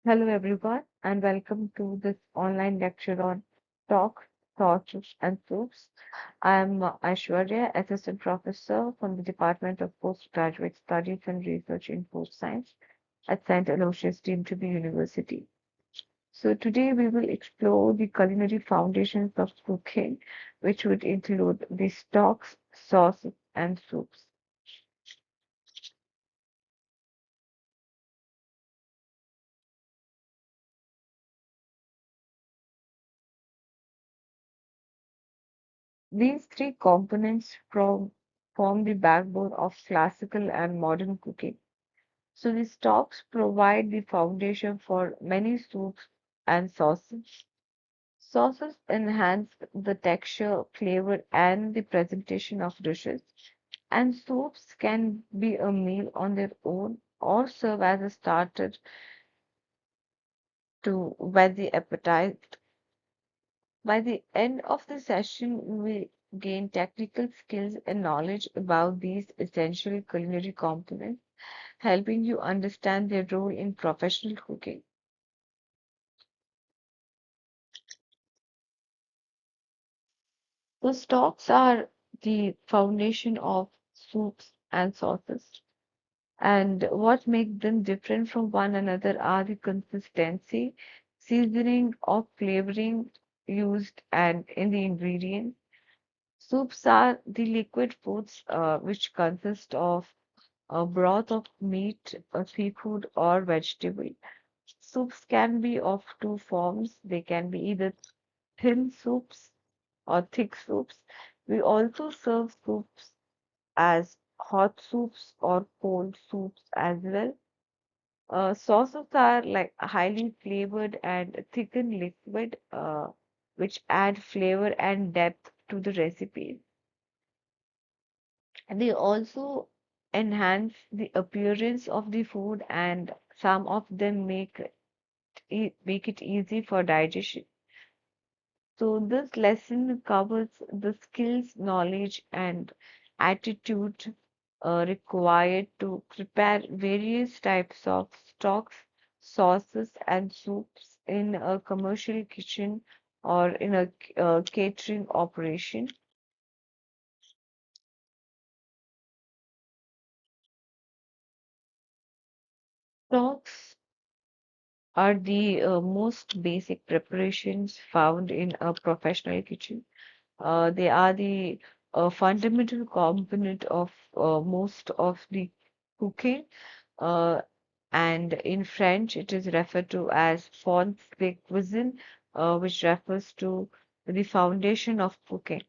Hello, everyone, and welcome to this online lecture on talks, thoughts, and soups. I'm Aishwarya, Assistant Professor from the Department of Postgraduate Studies and Research in Food Science at St. Aloysius deemed to be University. So today we will explore the culinary foundations of cooking, which would include the stocks, sauces, and soups. These three components form the backbone of classical and modern cooking. So the stocks provide the foundation for many soups and sauces. Sauces enhance the texture, flavor, and the presentation of dishes. And soups can be a meal on their own or serve as a starter to whet the appetite. By the end of the session, we gain technical skills and knowledge about these essential culinary components, helping you understand their role in professional cooking. The stocks are the foundation of soups and sauces. And what makes them different from one another are the consistency, seasoning, or flavoring used and in the ingredients. Soups are the liquid foods which consist of a broth of meat, seafood, or vegetable. Soups can be of two forms. They can be either thin soups or thick soups. We also serve soups as hot soups or cold soups as well. Sauces are like highly flavored and thickened liquid, which add flavor and depth to the recipe. And they also enhance the appearance of the food, and some of them make it easy for digestion. So this lesson covers the skills, knowledge, and attitude required to prepare various types of stocks, sauces, and soups in a commercial kitchen or in a catering operation. Stocks are the most basic preparations found in a professional kitchen. They are the fundamental component of most of the cooking, uh, and in French it is referred to as fond de cuisine, which refers to the foundation of cooking.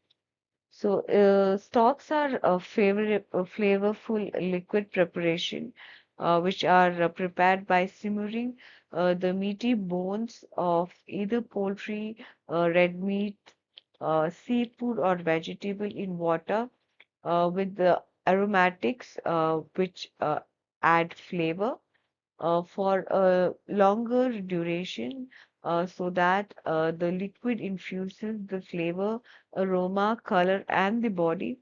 So, stocks are a flavorful liquid preparation, which are prepared by simmering the meaty bones of either poultry, red meat, seafood, or vegetable in water with the aromatics which add flavor for a longer duration so that the liquid infuses the flavor, aroma, color, and the body,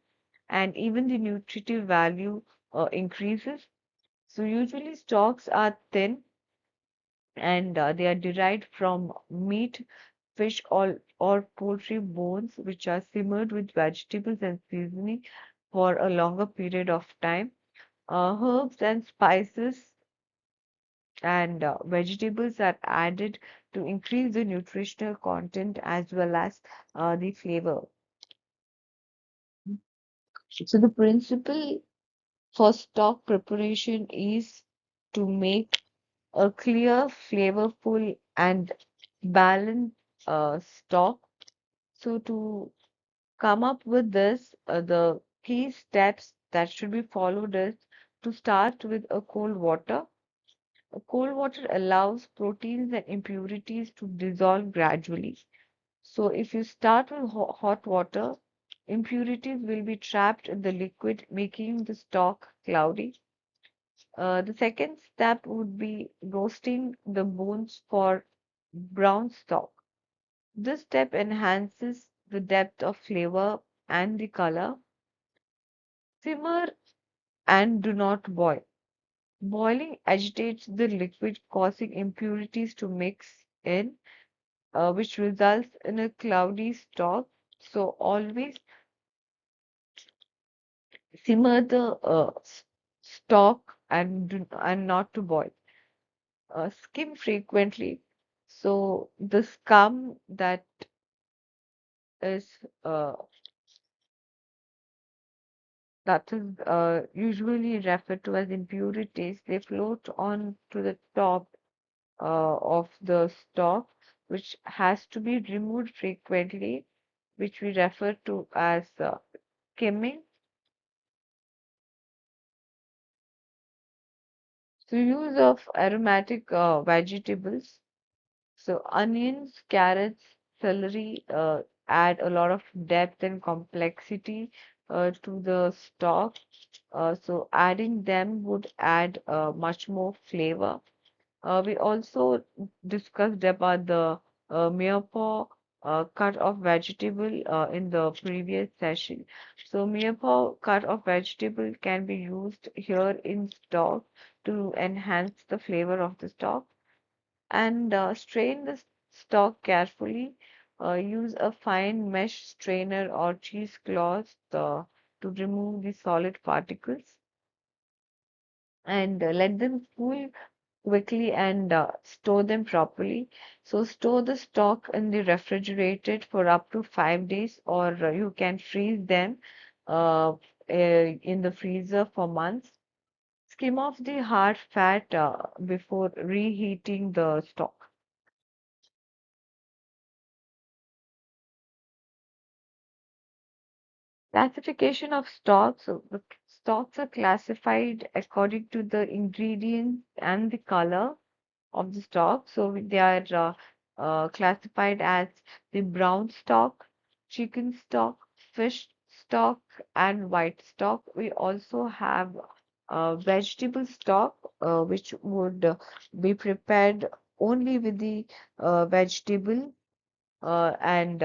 and even the nutritive value increases. So, usually, stocks are thin and they are derived from meat, fish, or poultry bones, which are simmered with vegetables and seasoning for a longer period of time. Herbs and spices and vegetables are added to increase the nutritional content as well as the flavor. So the principle for stock preparation is to make a clear, flavorful, and balanced stock. So to come up with this, the key steps that should be followed is to start with a cold water. Cold water allows proteins and impurities to dissolve gradually. So, if you start with hot water, impurities will be trapped in the liquid, making the stock cloudy. The second step would be roasting the bones for brown stock. This step enhances the depth of flavor and the color. Simmer and do not boil. Boiling agitates the liquid, causing impurities to mix in, which results in a cloudy stock. So always simmer the stock and not to boil. Skim frequently. So the scum is uh, that is usually referred to as impurities. They float on to the top of the stock, which has to be removed frequently, which we refer to as skimming. So use of aromatic vegetables. So onions, carrots, celery add a lot of depth and complexity to the stock. So adding them would add much more flavor. We also discussed about the meepo cut of vegetable in the previous session. So meepo cut of vegetable can be used here in stock to enhance the flavor of the stock and strain the stock carefully. Use a fine mesh strainer or cheesecloth to remove the solid particles and let them cool quickly and store them properly. So store the stock in the refrigerated for up to 5 days, or you can freeze them in the freezer for months. Skim off the hard fat before reheating the stock. Classification of stocks. So the stocks are classified according to the ingredients and the color of the stock. So they are classified as the brown stock, chicken stock, fish stock, and white stock. We also have vegetable stock, which would be prepared only with the vegetable and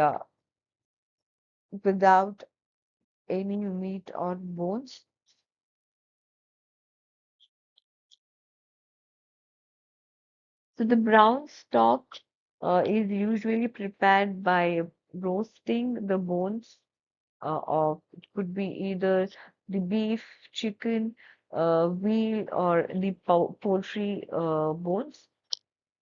without any meat or bones. So the brown stock is usually prepared by roasting the bones of it could be either the beef, chicken, veal, or the poultry bones.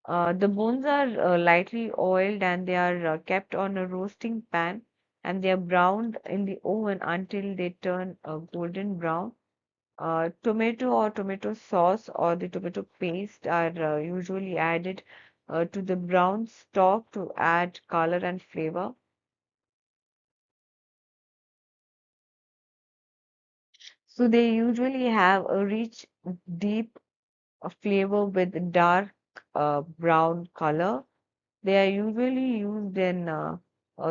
The bones are lightly oiled and they are kept on a roasting pan and they are browned in the oven until they turn golden brown. Tomato or tomato sauce or the tomato paste are usually added to the brown stock to add color and flavor. So they usually have a rich, deep flavor with dark brown color. They are usually used in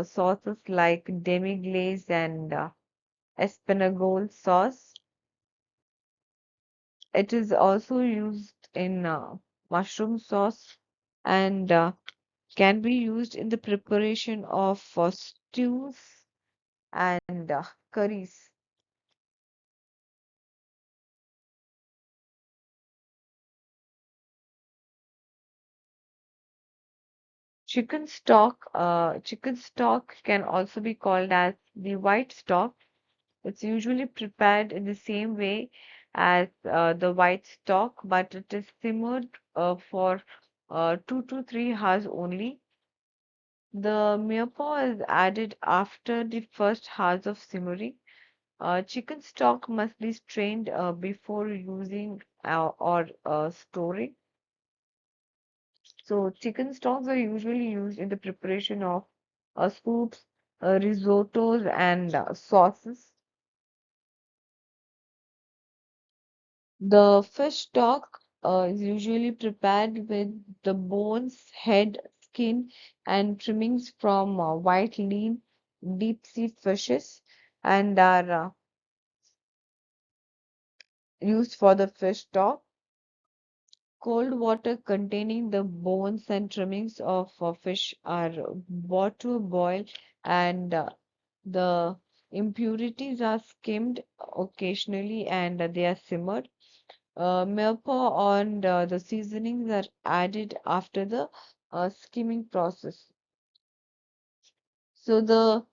sauces like demi-glace and espanagol sauce. It is also used in mushroom sauce and can be used in the preparation of stews and curries. Chicken stock can also be called as the white stock. It's usually prepared in the same way as the white stock, but it is simmered for 2 to 3 hours only. The mirepoix is added after the first hours of simmering. Chicken stock must be strained before using or storing. So, chicken stocks are usually used in the preparation of soups, risottos, and sauces. The fish stock is usually prepared with the bones, head, skin, and trimmings from white lean deep sea fishes and are used for the fish stock. Cold water containing the bones and trimmings of fish are brought to a boil and the impurities are skimmed occasionally and they are simmered. Mirepoix and the seasonings are added after the skimming process. So the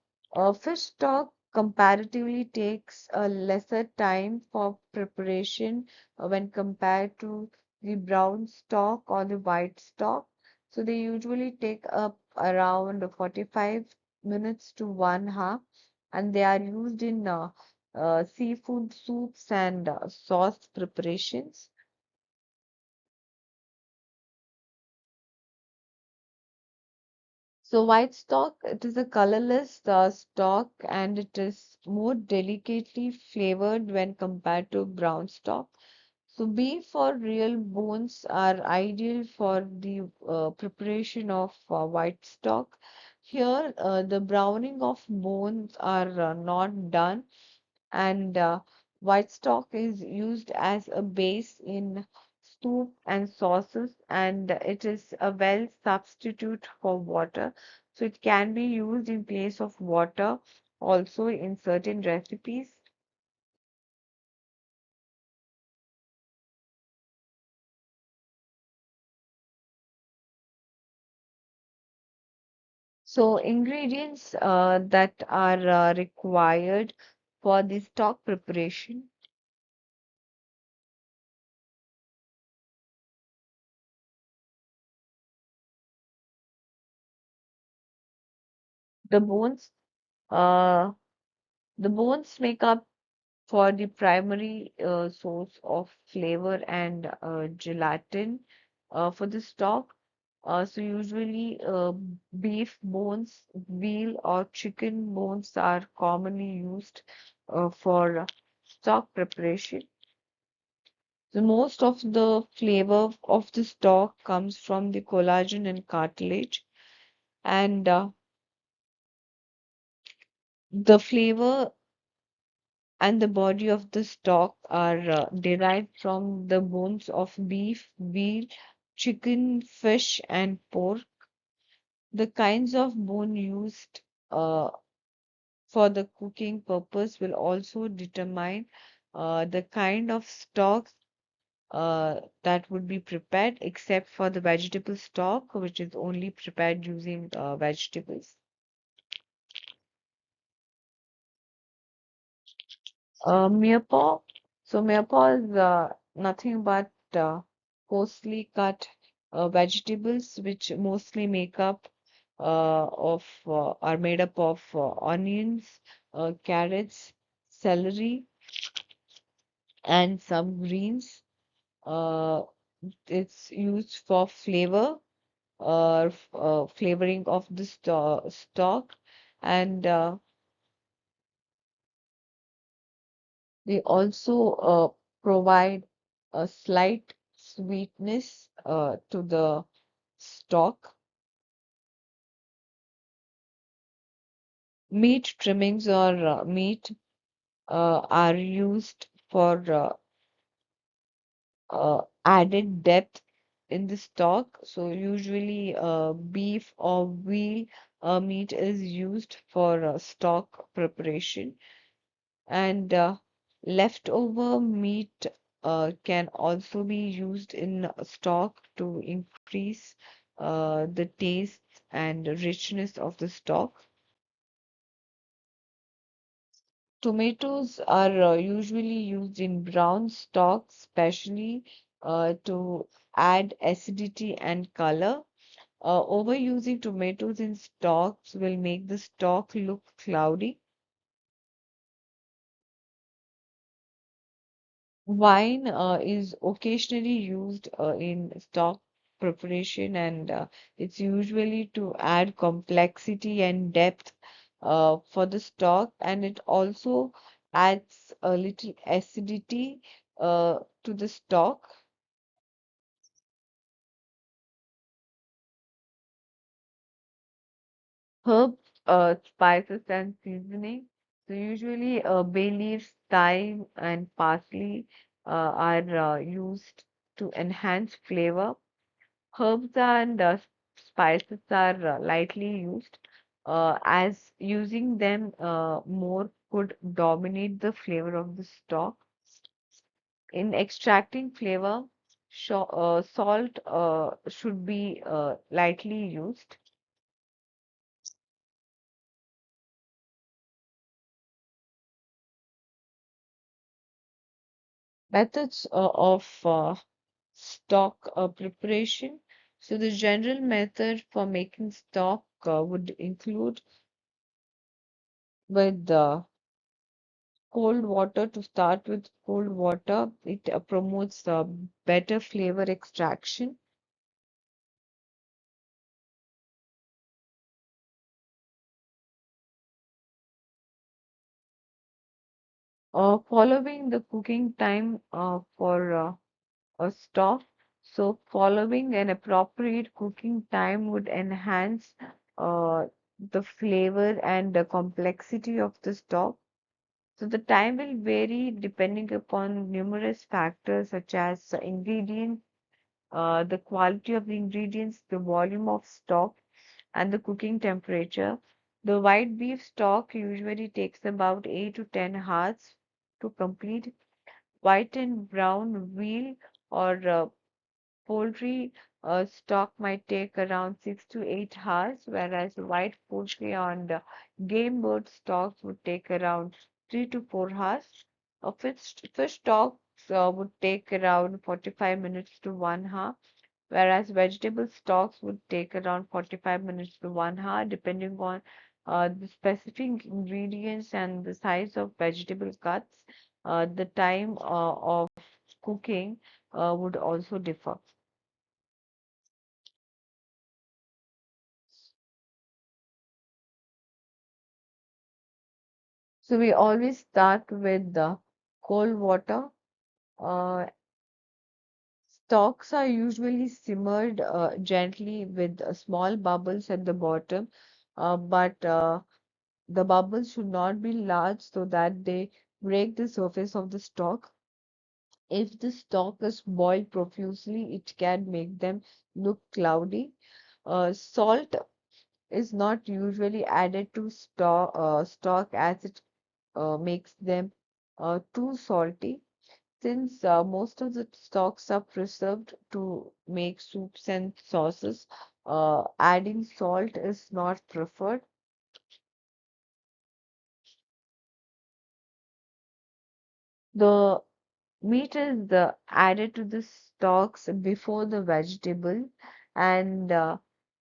fish stock comparatively takes a lesser time for preparation when compared to the brown stock or the white stock. So they usually take up around 45 minutes to 1 hour, and they are used in seafood soups and sauce preparations. So white stock, it is a colorless stock and it is more delicately flavored when compared to brown stock. So beef or real bones are ideal for the preparation of white stock. Here, the browning of bones are not done, and white stock is used as a base in soup and sauces, and it is a well substitute for water. So it can be used in place of water also in certain recipes. So ingredients that are required for the stock preparation. The bones, uh, the bones make up for the primary source of flavor and gelatin for the stock. So usually beef bones, veal or chicken bones are commonly used for stock preparation. So most of the flavor of the stock comes from the collagen and cartilage, and the flavor and the body of the stock are derived from the bones of beef, veal, chicken, fish, and pork. The kinds of bone used uh, for the cooking purpose will also determine the kind of stock that would be prepared, except for the vegetable stock, which is only prepared using vegetables. Mirepoix. So mirepoix is nothing but coarsely cut vegetables, which mostly make up of are made up of onions, carrots, celery, and some greens. Uh, it's used for flavor, flavoring of the stock, and they also provide a slight sweetness to the stock. Meat trimmings or meat are used for added depth in the stock. So usually beef or veal meat is used for stock preparation, and leftover meat can also be used in stock to increase the taste and richness of the stock. Tomatoes are usually used in brown stock, especially to add acidity and color. Overusing tomatoes in stocks will make the stock look cloudy. Wine is occasionally used in stock preparation, and it's usually to add complexity and depth for the stock, and it also adds a little acidity to the stock. Herbs, spices, and seasoning. So usually bay leaves, thyme, and parsley are used to enhance flavor. Herbs and spices are lightly used, as using them more could dominate the flavor of the stock. In extracting flavor, salt should be lightly used. Methods of stock preparation. So the general method for making stock would include with cold water. To start with cold water, it promotes better flavor extraction. Following the cooking time for a stock. So following an appropriate cooking time would enhance uh, the flavor and the complexity of the stock. So the time will vary depending upon numerous factors such as the ingredients, the quality of the ingredients, the volume of stock, and the cooking temperature. The white beef stock usually takes about 8 to 10 hours to complete. White and brown veal or poultry stock might take around 6 to 8 hours, whereas white poultry and game bird stocks would take around 3 to 4 hours. Fish stocks would take around 45 minutes to 1 hour, whereas vegetable stocks would take around 45 minutes to 1 hour, depending on the specific ingredients and the size of vegetable cuts. The time of cooking would also differ. So we always start with the cold water. Uh, Stocks are usually simmered gently with small bubbles at the bottom, but the bubbles should not be large so that they break the surface of the stock. If the stock is boiled profusely, it can make them look cloudy. Salt is not usually added to stock as it makes them too salty. Since most of the stocks are preserved to make soups and sauces, adding salt is not preferred. The meat is added to the stocks before the vegetable, and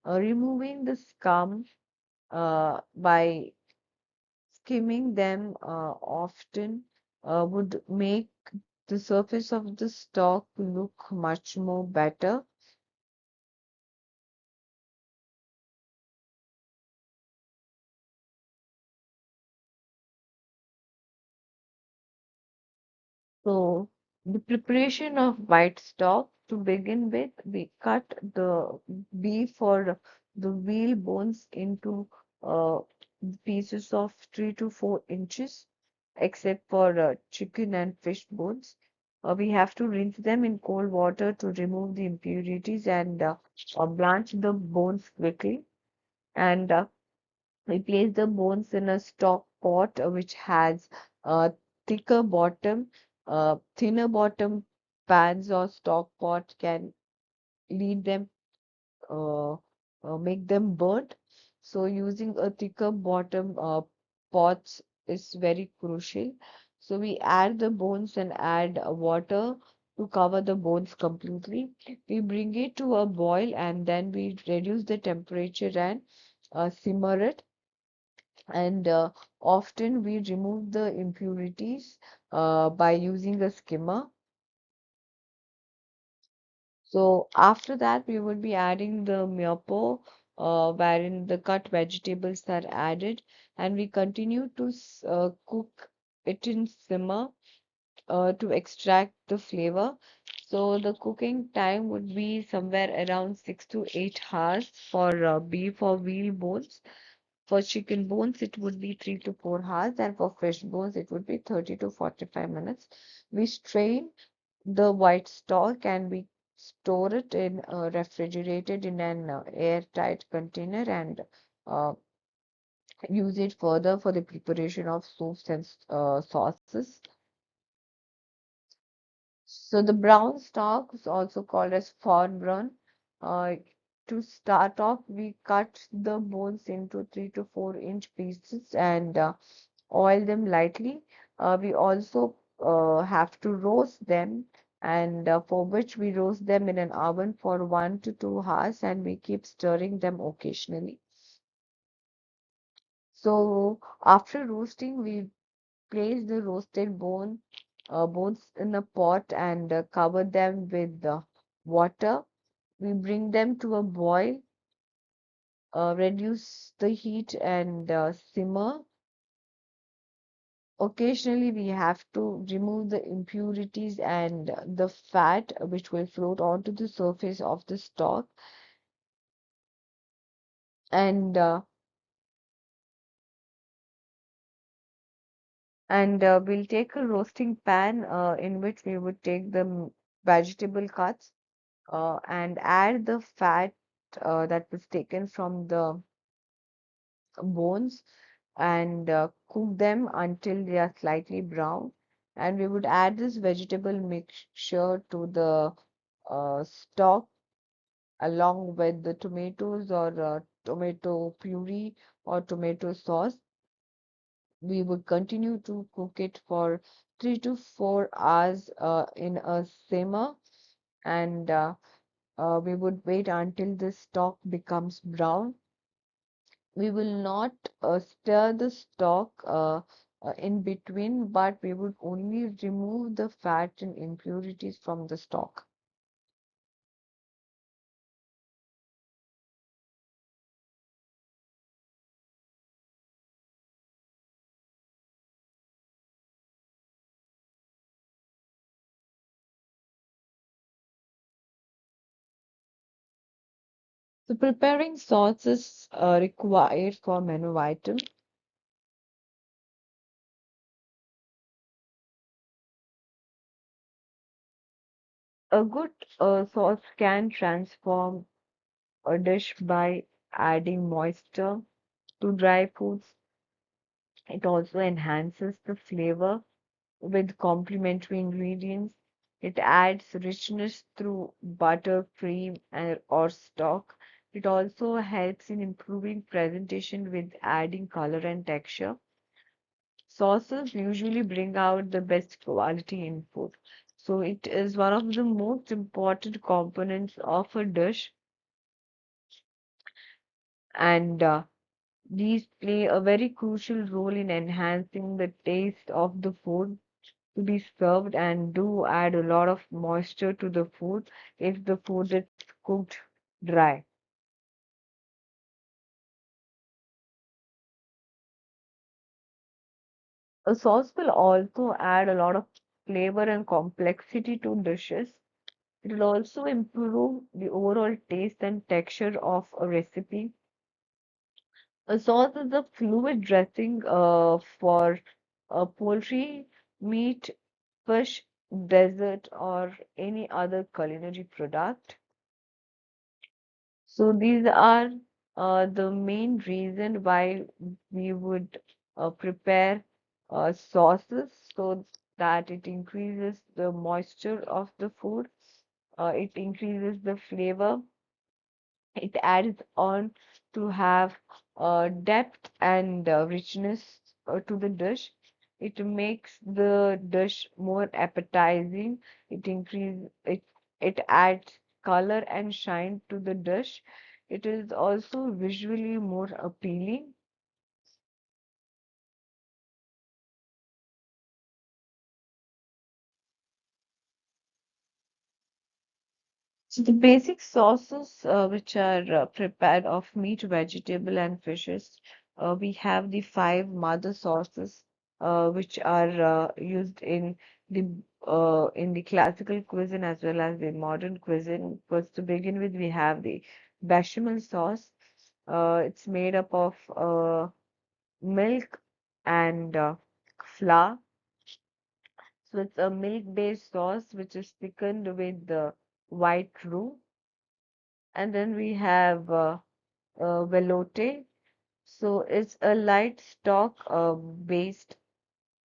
removing the scum by skimming them often would make the surface of the stock look much more better. So, the preparation of white stock to begin with, we cut the beef or the veal bones into uh, pieces of 3 to 4 inches, except for chicken and fish bones. We have to rinse them in cold water to remove the impurities and blanch the bones quickly. And we place the bones in a stock pot which has a thicker bottom. Thinner bottom pans or stock pot can lead them, uh, make them burnt. So using a thicker bottom pots is very crucial. So we add the bones and add water to cover the bones completely. We bring it to a boil and then we reduce the temperature and simmer it, and often we remove the impurities by using a skimmer. So after that, we would be adding the myopo, wherein the cut vegetables are added, and we continue to cook it in simmer to extract the flavor. So the cooking time would be somewhere around 6 to 8 hours for beef or veal bones. For chicken bones, it would be 3 to 4 hours, and for fish bones, it would be 30 to 45 minutes. We strain the white stock and we store it in refrigerated in an airtight container and uh, use it further for the preparation of soups and sauces. So the brown stock is also called as forebrawn. Uh, to start off, we cut the bones into 3 to 4 inch pieces and oil them lightly. We also have to roast them, and for which we roast them in an oven for 1 to 2 hours, and we keep stirring them occasionally. So after roasting, we place the roasted bones in a pot and cover them with water. We bring them to a boil, reduce the heat and simmer. Occasionally, we have to remove the impurities and the fat which will float onto the surface of the stock. And we'll take a roasting pan in which we would take the vegetable cuts and add the fat that was taken from the bones and cook them until they are slightly brown. And we would add this vegetable mixture to the stock along with the tomatoes or tomato puree or tomato sauce. We would continue to cook it for 3 to 4 hours in a simmer, and we would wait until the stock becomes brown. We will not stir the stock in between, but we would only remove the fat and impurities from the stock. So preparing sauces required for menu item. A good sauce can transform a dish by adding moisture to dry foods. It also enhances the flavor with complementary ingredients. It adds richness through butter, cream, or stock. It also helps in improving presentation with adding color and texture. Sauces usually bring out the best quality in food. So it is one of the most important components of a dish, and these play a very crucial role in enhancing the taste of the food to be served and do add a lot of moisture to the food if the food is cooked dry. A sauce will also add a lot of flavor and complexity to dishes. It will also improve the overall taste and texture of a recipe. A sauce is a fluid dressing for poultry, meat, fish, dessert, or any other culinary product. So these are the main reason why we would prepare sauces so that it increases the moisture of the food, it increases the flavor, it adds on to have depth and richness to the dish. It makes the dish more appetizing. It adds color and shine to the dish. It is also visually more appealing. So the basic sauces which are prepared of meat, vegetable, and fishes, we have the five mother sauces which are used the in the classical cuisine as well as the modern cuisine. First, to begin with, we have the bechamel sauce. It's made up of milk and flour. So it's a milk-based sauce which is thickened with the white roux. And then we have veloute. So it's a light stock based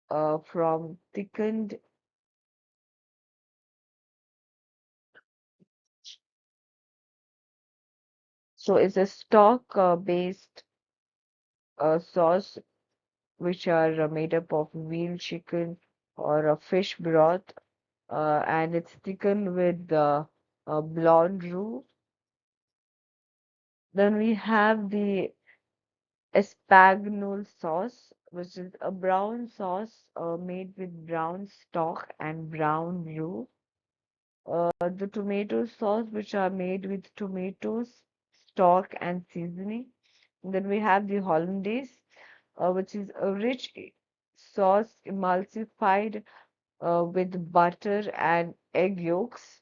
from thickened So it's a stock-based sauce which are made up of veal, chicken, or a fish broth, and it's thickened with blonde roux. Then we have the espagnole sauce, which is a brown sauce made with brown stock and brown roux. The tomato sauce, which are made with tomatoes, stock, and seasoning. And then we have the hollandaise, which is a rich sauce emulsified with butter and egg yolks.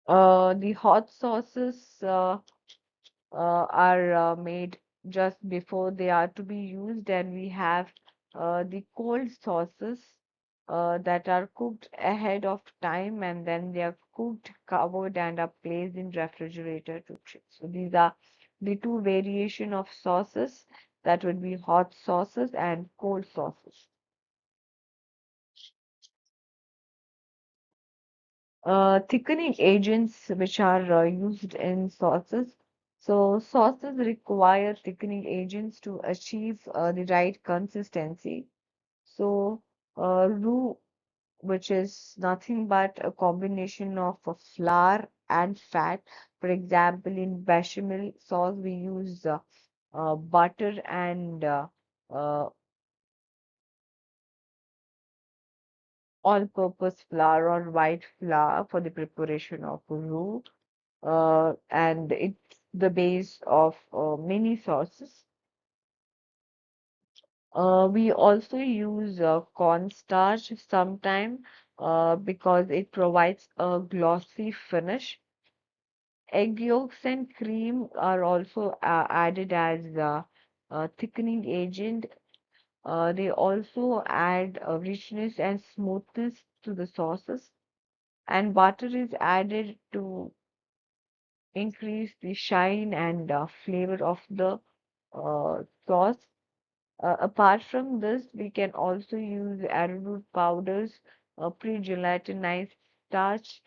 The hot sauces are made just before they are to be used, and we have the cold sauces that are cooked ahead of time, and then they are cooked, covered, and are placed in refrigerator to chill. So these are the two variation of sauces that would be hot sauces and cold sauces. Thickening agents which are used in sauces. So sauces require thickening agents to achieve the right consistency. So roux, which is nothing but a combination of flour and fat. For example, in bechamel sauce, we use butter and uh, all-purpose flour or white flour for the preparation of roux. And it's the base of many sauces. We also use cornstarch sometime because it provides a glossy finish. Egg yolks and cream are also added as thickening agent. They also add richness and smoothness to the sauces. And butter is added to increase the shine and flavor of the sauce. Apart from this, we can also use arrowroot powders, pre-gelatinized starch,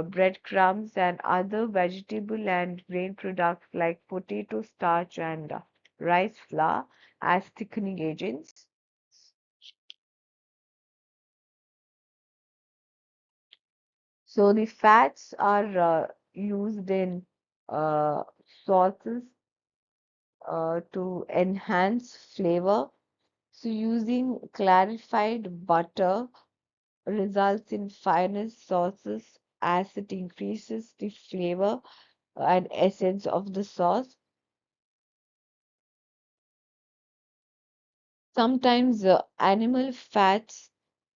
breadcrumbs, and other vegetable and grain products like potato starch and rice flour as thickening agents. So the fats are used in uh, sauces to enhance flavor. So using clarified butter results in finest sauces as it increases the flavor and essence of the sauce. Sometimes animal fats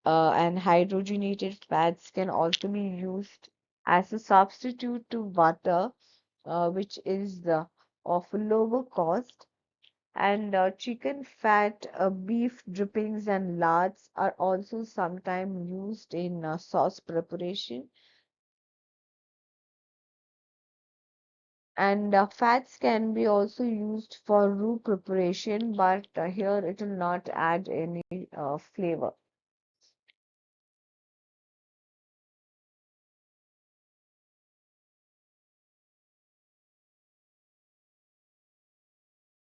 and hydrogenated fats can also be used as a substitute to butter, which is of lower cost. And chicken fat, beef drippings, and lards are also sometimes used in sauce preparation. And fats can be also used for roux preparation, but here it will not add any flavor.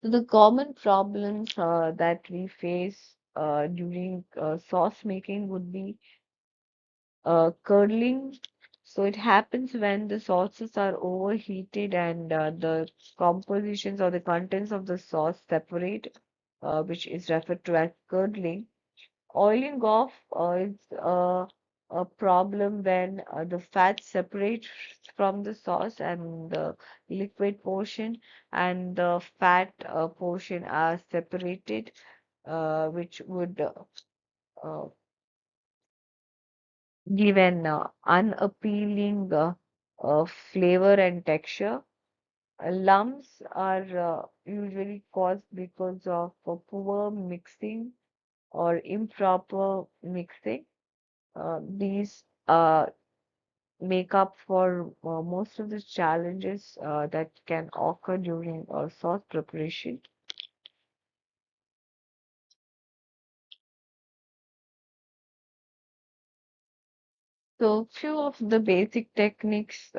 So the common problems that we face during sauce making would be curdling. So it happens when the sauces are overheated and the compositions or the contents of the sauce separate, which is referred to as curdling. Oiling off is a problem when the fat separates from the sauce and the liquid portion and the fat portion are separated, which would uh, give an unappealing flavor and texture. Lumps are usually caused because of poor mixing or improper mixing. These make up for most of the challenges that can occur during sauce preparation. So, few of the basic techniques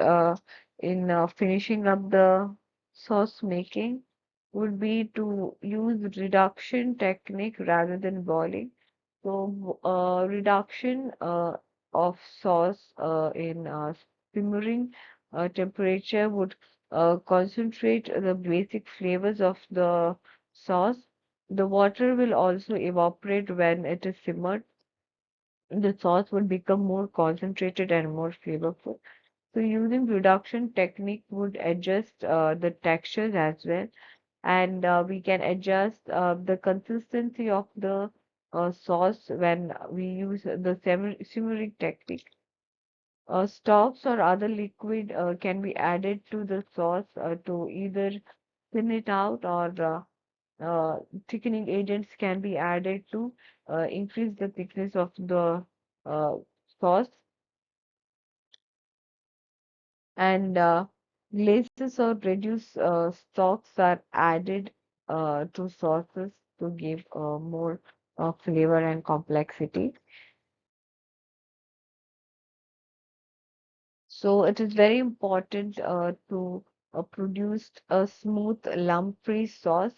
in finishing up the sauce making would be to use reduction technique rather than boiling. So, reduction of sauce in simmering temperature would concentrate the basic flavors of the sauce. The water will also evaporate when it is simmered. The sauce would become more concentrated and more flavorful. So using reduction technique would adjust the textures as well, and we can adjust the consistency of the sauce when we use the simmering technique. Stocks or other liquid can be added to the sauce to either thin it out, or thickening agents can be added to increase the thickness of the uh, sauce, and glazes or reduced stocks are added to sauces to give more flavor and complexity. So it is very important to produce a smooth lump-free sauce.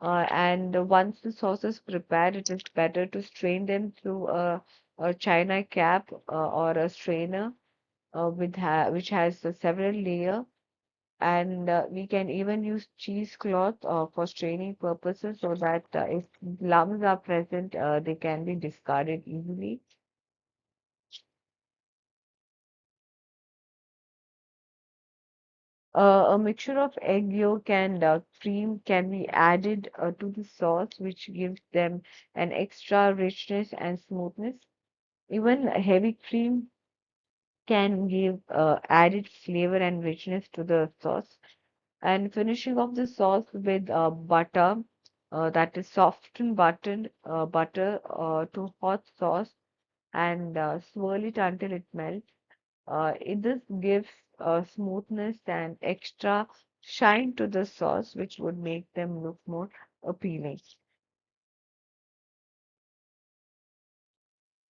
And once the sauce is prepared, it is better to strain them through a china cap or a strainer which has several layers. And we can even use cheesecloth for straining purposes so that if lumps are present, they can be discarded easily. A mixture of egg yolk and cream can be added to the sauce, which gives them an extra richness and smoothness. Even heavy cream can give added flavor and richness to the sauce. And finishing off the sauce with butter, that is softened butter to hot sauce, and swirl it until it melts. This gives smoothness and extra shine to the sauce, which would make them look more appealing.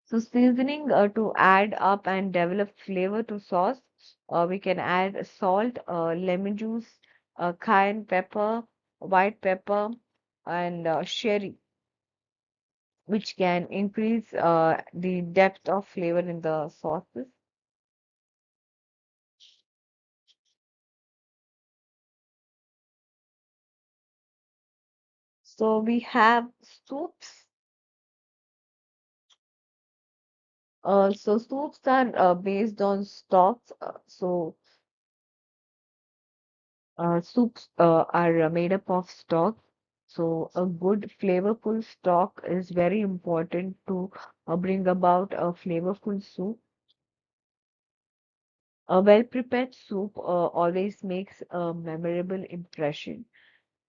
So seasoning to add up and develop flavor to sauce, we can add salt, lemon juice, cayenne pepper, white pepper, and sherry, which can increase the depth of flavor in the sauces. So we have soups. So soups are based on stocks. Soups are made up of stock. So a good flavorful stock is very important to bring about a flavorful soup. A well-prepared soup always makes a memorable impression.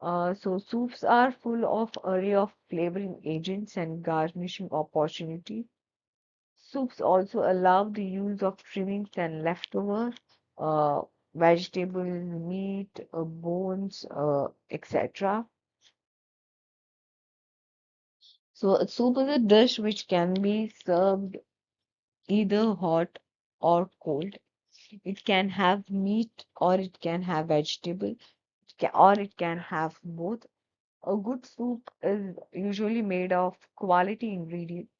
So soups are full of array of flavoring agents and garnishing opportunities. Soups also allow the use of trimmings and leftovers, uh, vegetables, meat, bones, etc. So a soup is a dish which can be served either hot or cold. It can have meat or it can have vegetable, or it can have both. A good soup is usually made of quality ingredients.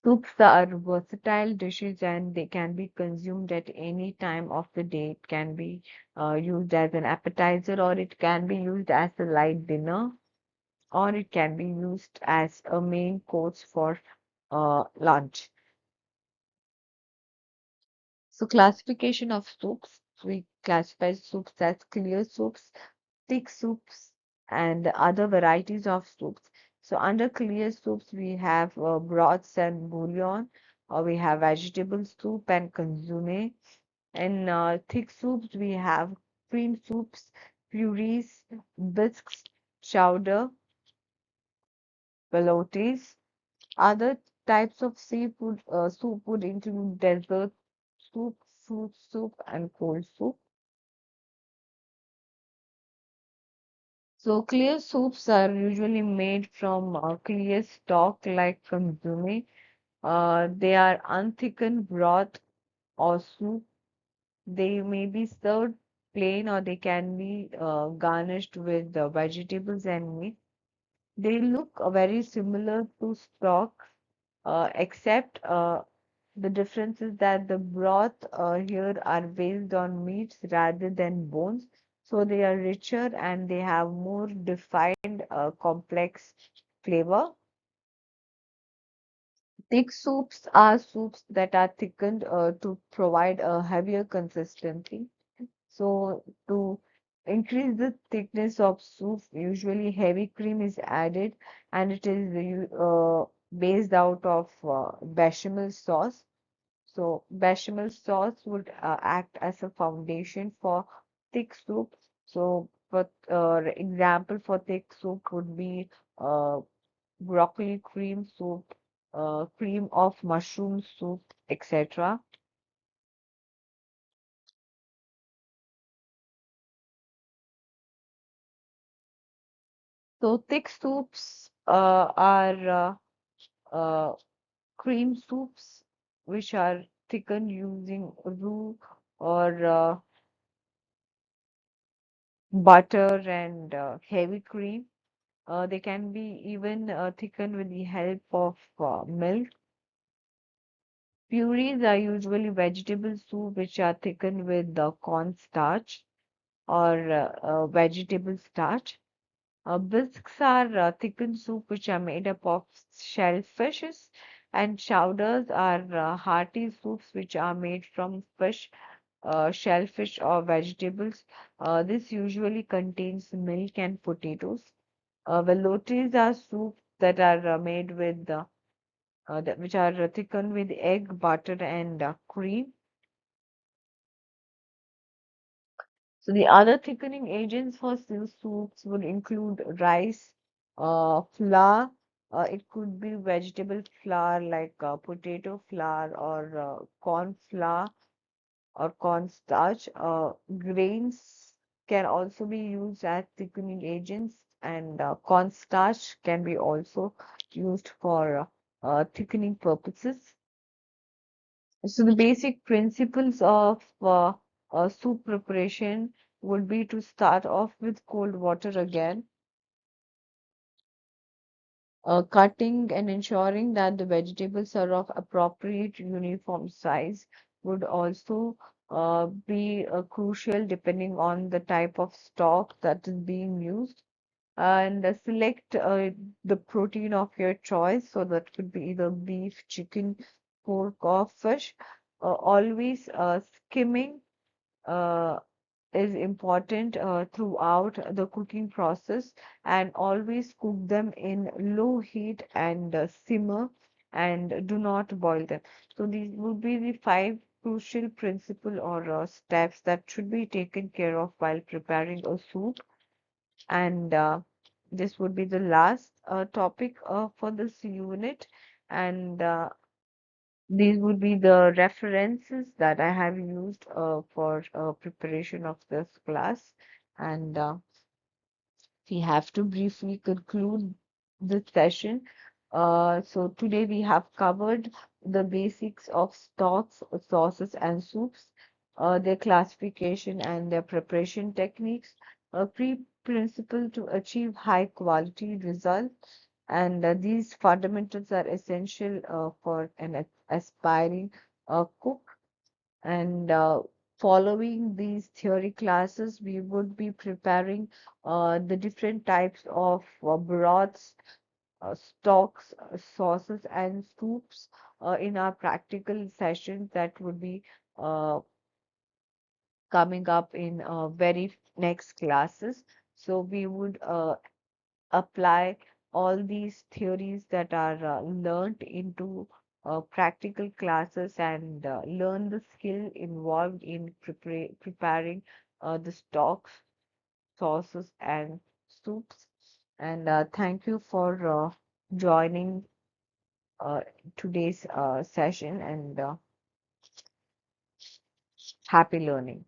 Soups are versatile dishes and they can be consumed at any time of the day. It can be used as an appetizer, or it can be used as a light dinner, or it can be used as a main course for lunch. So, classification of soups. We classify soups as clear soups, thick soups, and other varieties of soups. So, under clear soups, we have broths and bouillon, or we have vegetable soup and consomme. In thick soups, we have cream soups, purees, bisques, chowder, veloutés. Other types of seafood soup would include dessert soup, fruit soup, and cold soup. So clear soups are usually made from clear stock like consomme. They are unthickened broth or soup. They may be served plain or they can be garnished with vegetables and meat. They look very similar to stock, except the difference is that the broth here are based on meats rather than bones. So they are richer and they have more defined, complex flavor. Thick soups are soups that are thickened to provide a heavier consistency. So to increase the thickness of soup, usually heavy cream is added, and it is based out of bechamel sauce. So bechamel sauce would act as a foundation for thick soup. So for example, for thick soup would be uh, broccoli cream soup, cream of mushroom soup, etc. So thick soups are uh, cream soups, which are thickened using roux or butter and heavy cream. They can be even thickened with the help of milk. Purees are usually vegetable soup, which are thickened with the cornstarch or vegetable starch. Bisques are thickened soup which are made up of shellfishes, and chowders are hearty soups which are made from fish, shellfish, or vegetables. This usually contains milk and potatoes. Veloutés are soup that are made with which are thickened with egg, butter, and cream. So the other thickening agents for stew soups would include rice, flour. It could be vegetable flour like potato flour or corn flour or cornstarch. Grains can also be used as thickening agents, and cornstarch can be also used for thickening purposes. So the basic principles of soup preparation would be to start off with cold water again, cutting and ensuring that the vegetables are of appropriate uniform size would also be crucial depending on the type of stock that is being used. And select the protein of your choice. So that could be either beef, chicken, pork, or fish. Always skimming uh, is important throughout the cooking process, and always cook them in low heat and simmer, and do not boil them. So these would be the five crucial principle or steps that should be taken care of while preparing a soup. And this would be the last topic for this unit. And these would be the references that I have used for preparation of this class. And we have to briefly conclude this session. So today we have covered the basics of stocks, sauces, and soups, their classification and their preparation techniques, a principle to achieve high quality results. And these fundamentals are essential for an aspiring cook. And following these theory classes, we would be preparing the different types of broths, stocks, sauces, and soups in our practical sessions that would be uh, coming up in very next classes. So we would apply all these theories that are learned into practical classes, and learn the skill involved in preparing the stocks, sauces, and soups. And thank you for joining uh, today's session, and happy learning.